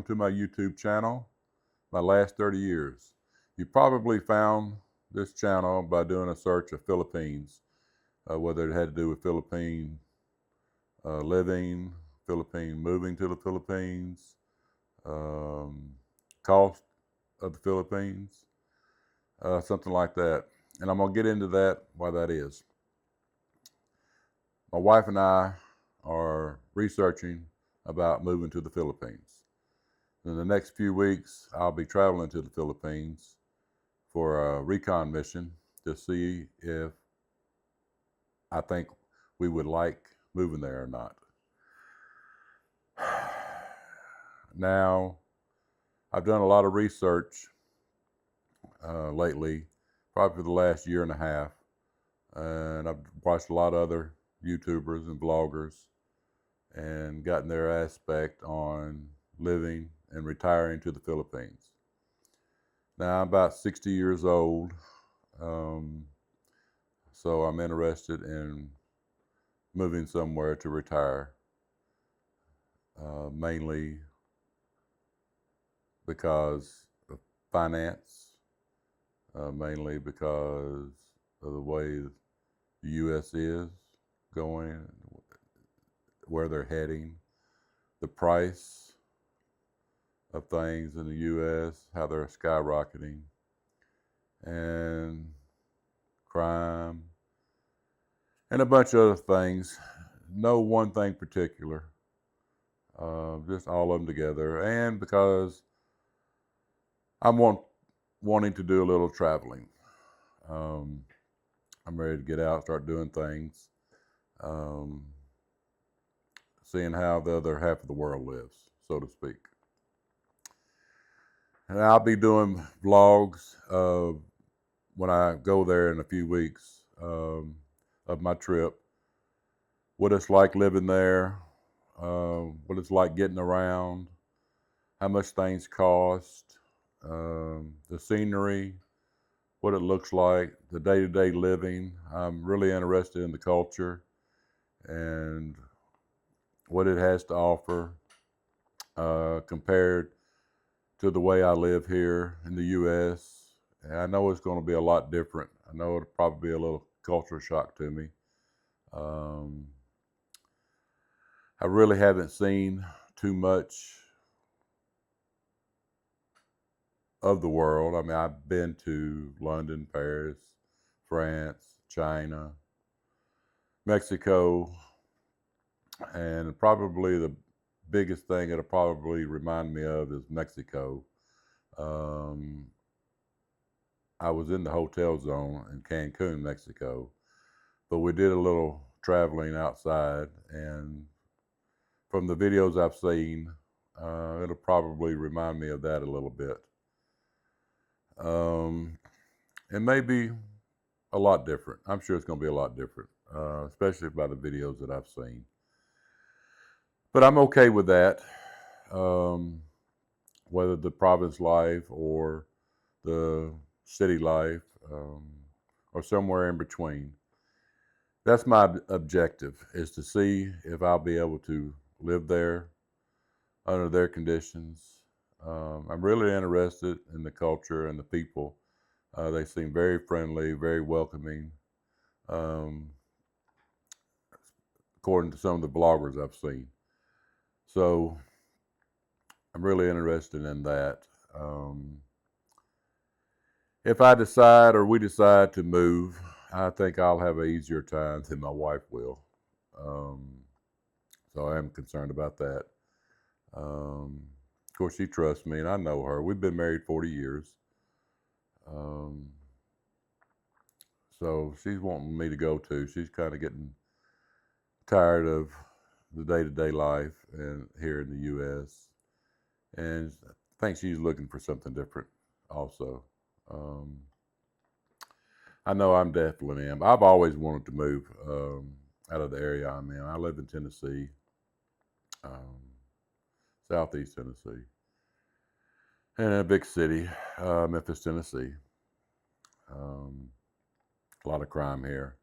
to my YouTube channel, my last 30 years. You probably found this channel by doing a search of Philippines, whether it had to do with Philippine living, Philippine moving to the Philippines, um, cost of the Philippines, something like that. And I'm going to get into that, why that is. My wife and I are researching about moving to the Philippines. In the next few weeks, I'll be traveling to the Philippines for a recon mission to see if I think we would like moving there or not. Now, I've done a lot of research lately, probably for the last year and a half, and I've watched a lot of other YouTubers and vloggers and gotten their aspect on living and retiring to the Philippines. Now, I'm about 60 years old, so I'm interested in moving somewhere to retire, mainly because of finance, mainly because of the way the U.S. is going, where they're heading, the price of things in the U.S., how they're skyrocketing, and crime, and a bunch of other things. No one thing particular, just all of them together. And because I'm wanting to do a little traveling. Um, I'm ready to get out, start doing things, um, seeing how the other half of the world lives, so to speak. And I'll be doing vlogs when I go there in a few weeks of my trip, what it's like living there, what it's like getting around, how much things cost, the scenery, what it looks like, the day-to-day living. I'm really interested in the culture and what it has to offer compared to the way I live here in the U.S. And I know it's going to be a lot different. I know it'll probably be a little culture shock to me. Um, I really haven't seen too much of the world. I mean, I've been to London, Paris, France, China, Mexico, and probably the biggest thing it'll probably remind me of is Mexico. Um, I was in the hotel zone in Cancun, Mexico, but we did a little traveling outside, and from the videos I've seen, it'll probably remind me of that a little bit. It may be a lot different. I'm sure it's going to be a lot different, especially by the videos that I've seen. But I'm okay with that, whether the province life or the city life, or somewhere in between. That's my objective, is to see if I'll be able to live there under their conditions. I'm really interested in the culture and the people. They seem very friendly, very welcoming, um, according to some of the bloggers I've seen. So I'm really interested in that. If I decide or we decide to move, I think I'll have an easier time than my wife will. Um, so I am concerned about that. Of course, she trusts me, and I know her. We've been married 40 years. Um, so she's wanting me to go too. She's kind of getting tired of the day-to-day life and here in the U.S. and I think she's looking for something different also. Um, I know I'm definitely am. I've always wanted to move out of the area I'm in. I live in Tennessee, um, southeast Tennessee, and in a big city, Memphis, Tennessee. Um, a lot of crime here.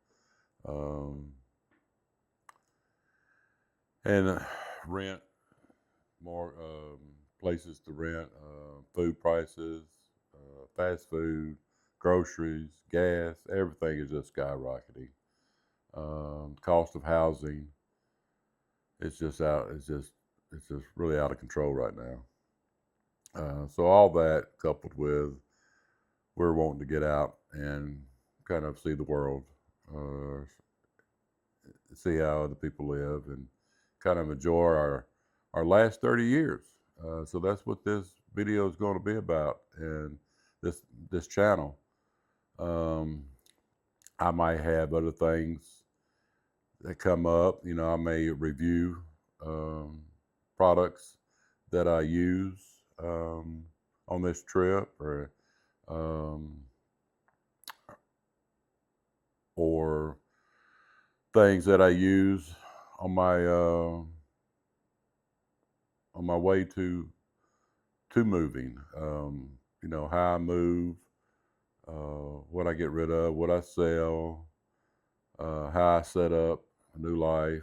Um, and rent more places to rent, food prices, fast food, groceries, gas, everything is just skyrocketing. Cost of housing, it's just out. It's just really out of control right now. So all that coupled with we're wanting to get out and kind of see the world, uh, see how other people live, and kind of enjoy our last 30 years. So that's what this video is going to be about, and this channel. Um, I might have other things that come up. You know, I may review um, products that I use on this trip, um, or things that I use on my way to moving. You know, how I move, what I get rid of, what I sell, how I set up a new life,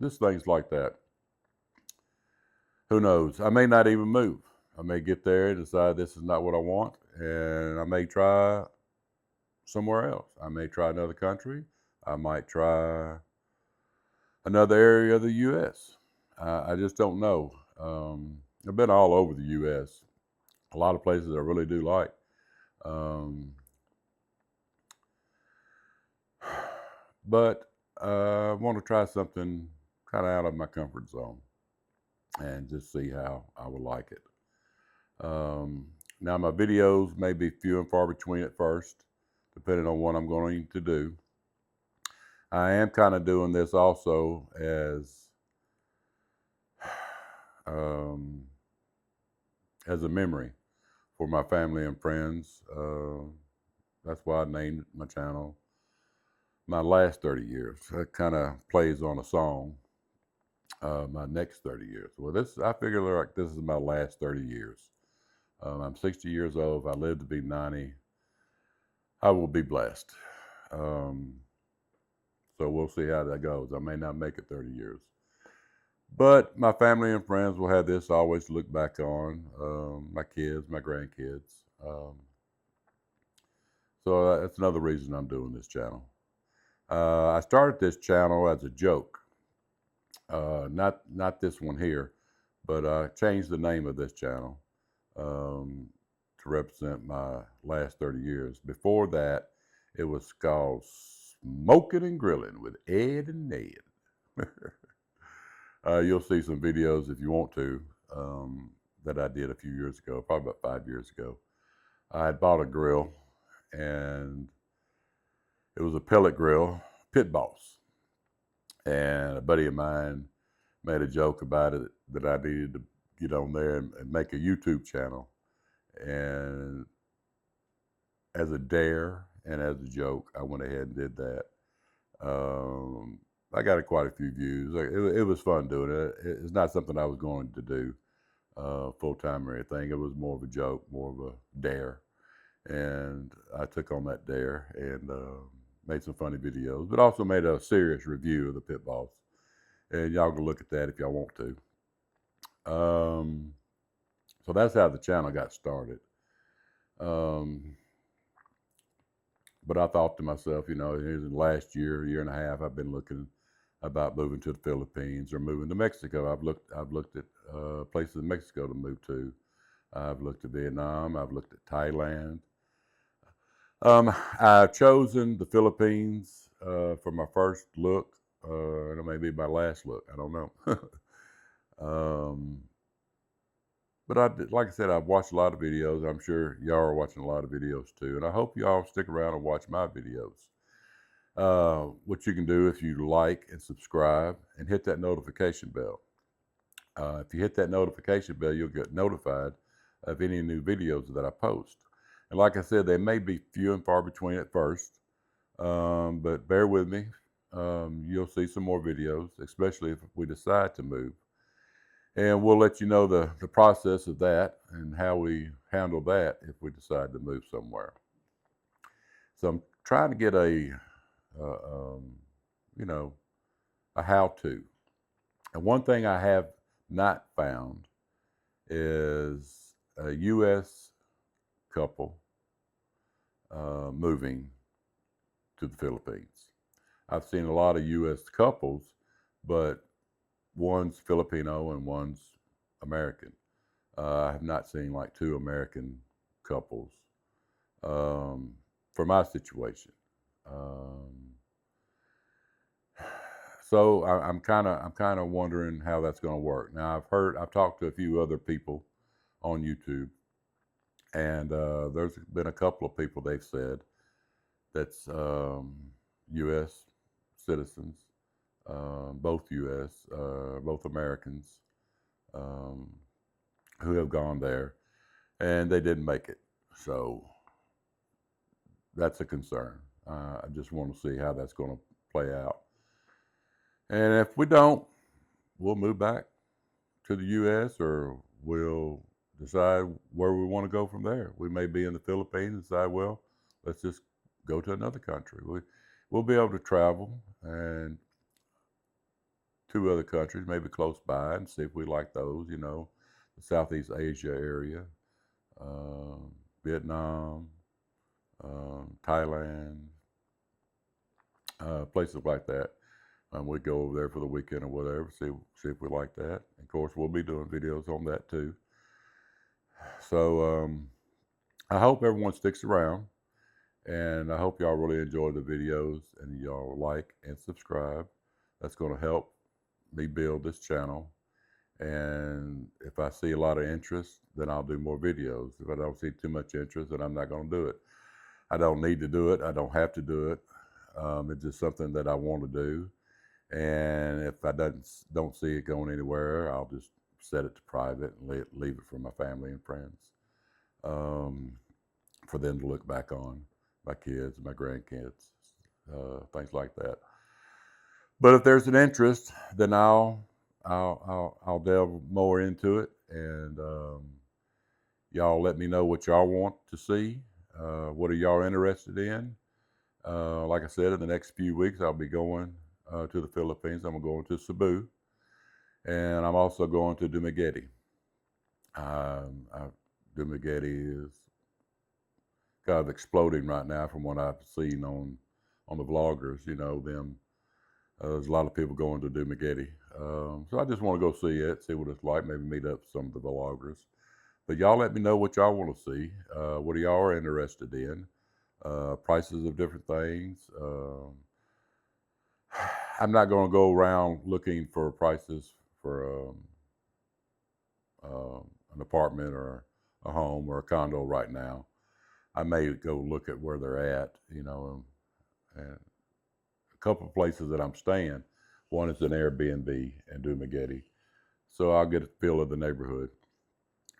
just things like that. Who knows? I may not even move. I may get there and decide this is not what I want, and I may try somewhere else. I may try another country. I might try another area of the U.S. I just don't know. I've been all over the U.S. A lot of places I really do like. Um, but I want to try something kind of out of my comfort zone and just see how I would like it. Now, my videos may be few and far between at first, depending on what I'm going to do. I am kind of doing this also um, as a memory for my family and friends. That's why I named my channel My Last 30 Years. That kind of plays on a song, My Next 30 Years. Well, I figure like this is my last 30 years. I'm 60 years old. If I live to be 90, I will be blessed. Um, so we'll see how that goes. I may not make it 30 years. But my family and friends will have this always to look back on, my kids, my grandkids. Um, so that's another reason I'm doing this channel. I started this channel as a joke, not this one here, but I changed the name of this channel um, to represent my last 30 years. Before that, it was called Smoking and Grilling with Ed and Ned. You'll see some videos if you want to that I did a few years ago, probably about 5 years ago. I had bought a grill, and it was a pellet grill, Pit Boss. And a buddy of mine made a joke about it that I needed to get on there and make a YouTube channel. And as a dare and as a joke, I went ahead and did that. I got quite a few views. It was fun doing it. It's not something I was going to do full time or anything. It was more of a joke, more of a dare. And I took on that dare and made some funny videos, but also made a serious review of the Pit Boss. And y'all can look at that if y'all want to. So that's how the channel got started. But I thought to myself, you know, in the last year and a half, I've been looking about moving to the Philippines or moving to Mexico. I've looked at places in Mexico to move to. I've looked at Vietnam. I've looked at Thailand. I've chosen the Philippines for my first look, and it may be my last look. I don't know. But like I said, I've watched a lot of videos. I'm sure y'all are watching a lot of videos too, and I hope y'all stick around and watch my videos. What you can do if you like and subscribe and hit that notification bell. If you hit that notification bell, you'll get notified of any new videos that I post. And like I said, they may be few and far between at first, but bear with me. You'll see some more videos, especially if we decide to move. And we'll let you know the process of that and how we handle that if we decide to move somewhere. So I'm trying to get you know, a how-to. And one thing I have not found is a U.S. couple moving to the Philippines. I've seen a lot of U.S. couples, but one's Filipino and one's American. I have not seen like two American couples um, for my situation. Um, so I'm kind of wondering how that's going to work. Now I've talked to a few other people on YouTube, and there's been a couple of people they've said that's U.S. citizens, both U.S., both Americans, um, who have gone there, and they didn't make it. So that's a concern. I just want to see how that's going to play out. And if we don't, we'll move back to the U.S. or we'll decide where we want to go from there. We may be in the Philippines and decide, well, let's just go to another country. We'll be able to travel and to other countries, maybe close by, and see if we like those. The Southeast Asia area, um, Vietnam, Thailand, places like that. We go over there for the weekend or whatever, see if we like that. Of course, we'll be doing videos on that too. So I hope everyone sticks around, and I hope y'all really enjoy the videos and y'all like and subscribe. That's going to help me build this channel. And if I see a lot of interest, then I'll do more videos. If I don't see too much interest, then I'm not going to do it. I don't need to do it. I don't have to do it. It's just something that I want to do. And if I don't see it going anywhere, I'll just set it to private and leave it for my family and friends, for them to look back on, my kids, my grandkids, things like that. But if there's an interest, then I'll delve more into it, and y'all let me know what y'all want to see. What are y'all interested in? Like I said, in the next few weeks, I'll be going to the Philippines. I'm going to Cebu, and I'm also going to Dumaguete. Dumaguete is kind of exploding right now from what I've seen on the vloggers. Them. There's a lot of people going to Dumaguete. So I just want to go see it, see what it's like, maybe meet up with some of the vloggers. But y'all let me know what y'all want to see. What y'all are interested in. Prices of different things. I'm not going to go around looking for prices for an apartment or a home or a condo right now. I may go look at where they're at, and a couple of places that I'm staying. One is an Airbnb in Dumaguete, so I'll get a feel of the neighborhood.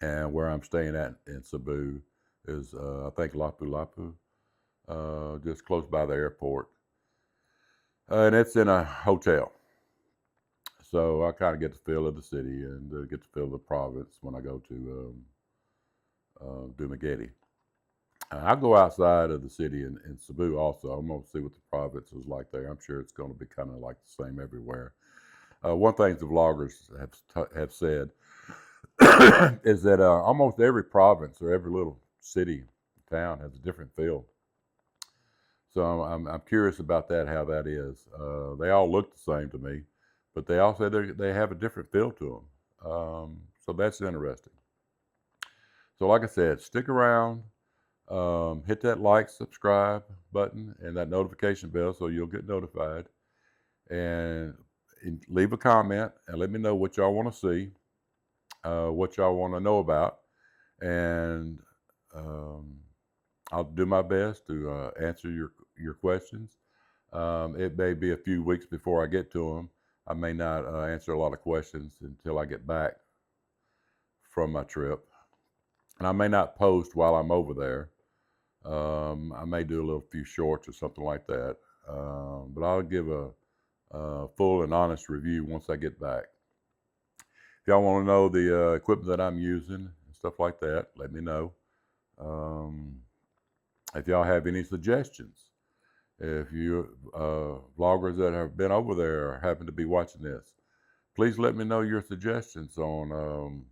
And where I'm staying at in Cebu is, I think, Lapu-Lapu, just close by the airport. And it's in a hotel. So I kind of get the feel of the city and get the feel of the province when I go to Dumaguete. I'll go outside of the city in Cebu also. I'm going to see what the province is like there. I'm sure it's going to be kind of like the same everywhere. One thing the vloggers have said is that almost every province or every little city, town has a different feel. So I'm curious about that, how that is. They all look the same to me, but they all say they have a different feel to them. So that's interesting. So like I said, stick around. Hit that like, subscribe button and that notification bell so you'll get notified. And leave a comment and let me know what y'all want to see, what y'all want to know about. And I'll do my best to answer your questions. It may be a few weeks before I get to them. I may not answer a lot of questions until I get back from my trip. And I may not post while I'm over there. I may do a little few shorts or something like that. But I'll give a full and honest review once I get back. If y'all want to know the equipment that I'm using and stuff like that, let me know. If y'all have any suggestions, if you vloggers that have been over there happen to be watching this, please let me know your suggestions on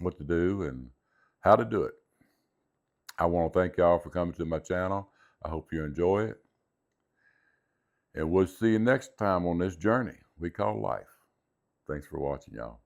what to do and how to do it. I want to thank y'all for coming to my channel. I hope you enjoy it. And we'll see you next time on this journey we call life. Thanks for watching, y'all.